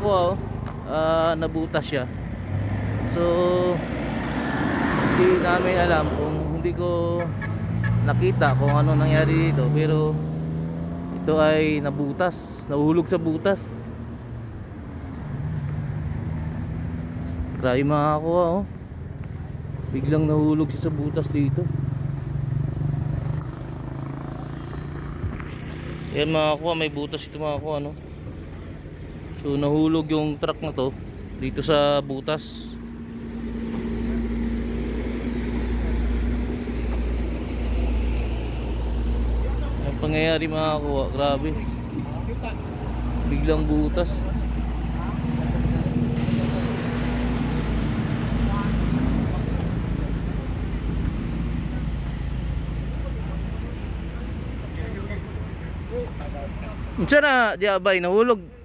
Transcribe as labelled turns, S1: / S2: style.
S1: kuha, nabutas siya. So hindi namin alam, kung hindi ko nakita kung ano nangyari dito, pero ito ay nabutas, nahulog sa butas. Grabe mga kuha, oh. Biglang nahulog siya sa butas dito. Yan mga kuha, may butas ito mga kuha, no? So nahulog yung truck na to dito sa butas. Ang pangyayari mga kuha, grabe. Biglang butas. Unsa na di abay nahulog?